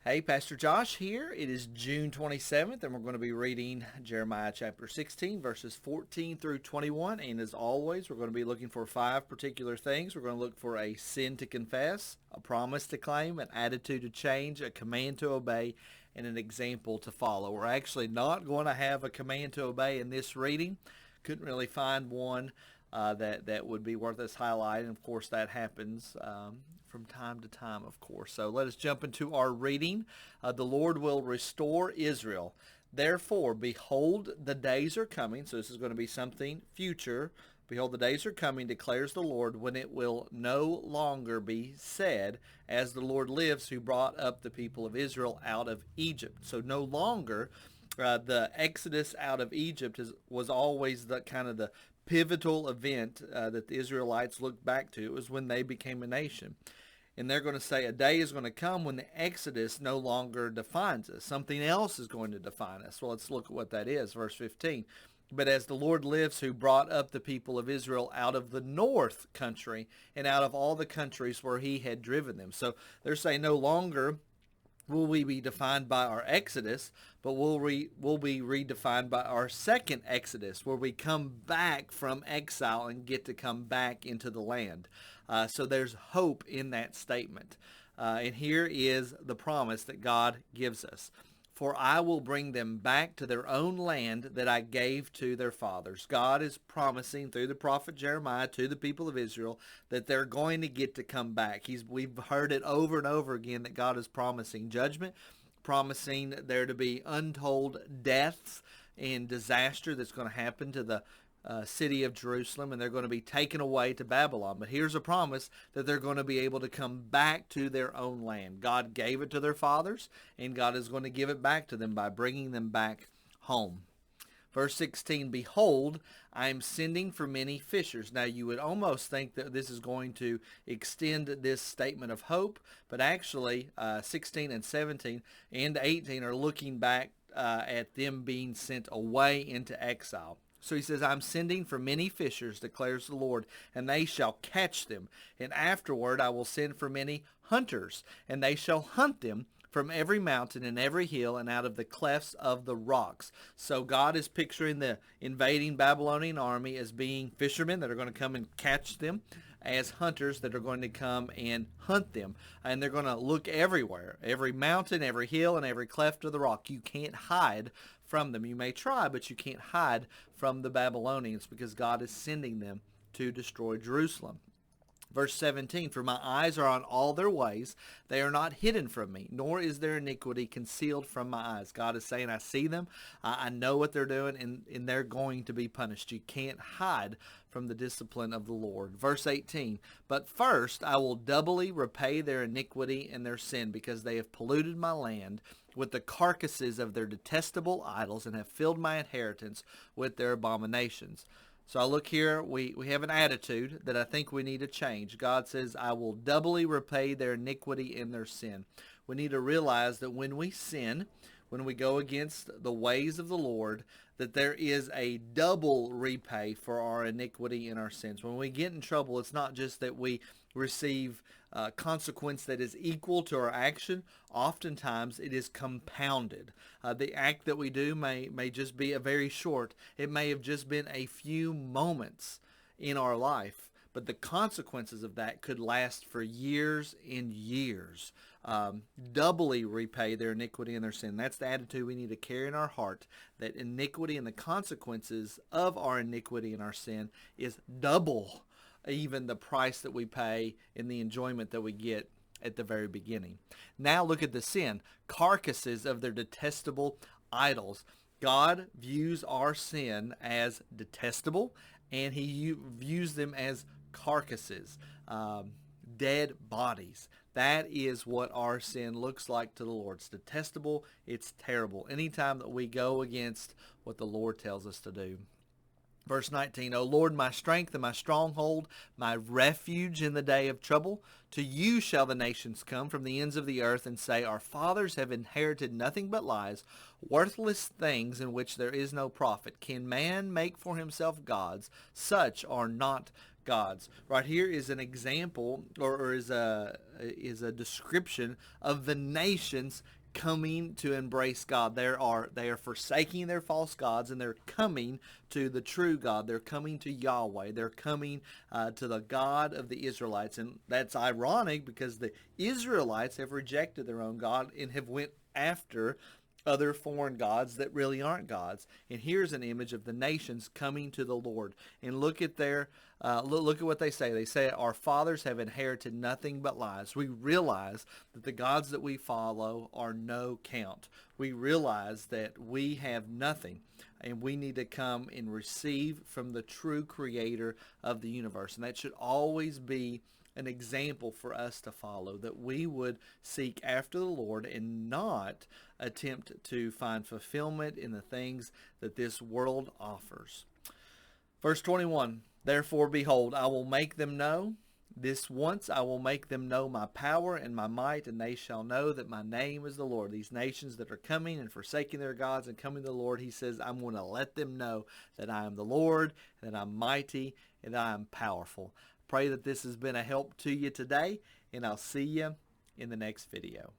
Hey, Pastor Josh here. It is June 27th, and we're going to be reading Jeremiah chapter 16, verses 14 through 21. And as always, we're going to be looking for five particular things. We're going to look for a sin to confess, a promise to claim, an attitude to change, a command to obey, and an example to follow. We're actually not going to have a command to obey in this reading. Couldn't really find one that would be worth us highlighting. Of course, that happens from time to time, of course. So let us jump into our reading. The Lord will restore Israel. Therefore, behold, the days are coming. So this is going to be something future. Behold, the days are coming, declares the Lord, when it will no longer be said, as the Lord lives, who brought up the people of Israel out of Egypt. So no longer the exodus out of Egypt was always the kind of the pivotal event that the Israelites looked back to. It was when they became a nation. And they're going to say a day is going to come when the Exodus no longer defines us. Something else is going to define us. Well, let's look at what that is. Verse 15. But as the Lord lives, who brought up the people of Israel out of the north country and out of all the countries where he had driven them. So they're saying no longer will we be defined by our exodus, but we'll be redefined by our second exodus, where we come back from exile and get to come back into the land. So there's hope in that statement. And here is the promise that God gives us. For I will bring them back to their own land that I gave to their fathers. God is promising through the prophet Jeremiah to the people of Israel that they're going to get to come back. We've heard it over and over again that God is promising judgment, promising there to be untold deaths and disaster that's going to happen to the city of Jerusalem, and they're going to be taken away to Babylon. But here's a promise that they're going to be able to come back to their own land. God gave it to their fathers, and God is going to give it back to them by bringing them back home. Verse 16, behold, I am sending for many fishers. Now you would almost think that this is going to extend this statement of hope, but actually 16 and 17 and 18 are looking back at them being sent away into exile. So he says, I'm sending for many fishers, declares the Lord, and they shall catch them. And afterward I will send for many hunters, and they shall hunt them from every mountain and every hill and out of the clefts of the rocks. So God is picturing the invading Babylonian army as being fishermen that are going to come and catch them, as hunters that are going to come and hunt them. And they're going to look everywhere, every mountain, every hill, and every cleft of the rock. You can't hide from them. You may try, but you can't hide from the Babylonians because God is sending them to destroy Jerusalem. Verse 17, for my eyes are on all their ways. They are not hidden from me, nor is their iniquity concealed from my eyes. God is saying, I see them. I know what they're doing, and they're going to be punished. You can't hide from the discipline of the Lord. Verse 18, but first I will doubly repay their iniquity and their sin, because they have polluted my land with the carcasses of their detestable idols and have filled my inheritance with their abominations. So I look here, we have an attitude that I think we need to change. God says, I will doubly repay their iniquity and their sin. We need to realize that when we sin, when we go against the ways of the Lord, that there is a double repay for our iniquity and our sins. When we get in trouble, it's not just that we receive consequence that is equal to our action. Oftentimes it is compounded. The act that we do may just be a very short. It may have just been a few moments in our life, but the consequences of that could last for years and years. Doubly repay their iniquity and their sin. That's the attitude we need to carry in our heart, that iniquity and the consequences of our iniquity and our sin is double even the price that we pay and the enjoyment that we get at the very beginning. Now look at the sin. Carcasses of their detestable idols. God views our sin as detestable, and he views them as carcasses, dead bodies. That is what our sin looks like to the Lord. It's detestable. It's terrible. Anytime that we go against what the Lord tells us to do. Verse 19, O Lord, my strength and my stronghold, my refuge in the day of trouble. To you shall the nations come from the ends of the earth and say, our fathers have inherited nothing but lies, worthless things in which there is no profit. Can man make for himself gods? Such are not gods. Right here is an example, or is a description of the nations coming to embrace God. They are forsaking their false gods, and they're coming to the true God. They're coming to Yahweh. They're coming to the God of the Israelites. And that's ironic because the Israelites have rejected their own God and have went after other foreign gods that really aren't gods. And here's an image of the nations coming to the Lord. And look at look at what they say. They say, our fathers have inherited nothing but lies. We realize that the gods that we follow are no count. We realize that we have nothing, and we need to come and receive from the true creator of the universe. And that should always be an example for us to follow, that we would seek after the Lord and not attempt to find fulfillment in the things that this world offers. Verse 21, therefore, behold, I will make them know. This once I will make them know my power and my might, and they shall know that my name is the Lord. These nations that are coming and forsaking their gods and coming to the Lord, he says, I'm going to let them know that I am the Lord, that I'm mighty, and that I am powerful. Pray that this has been a help to you today, and I'll see you in the next video.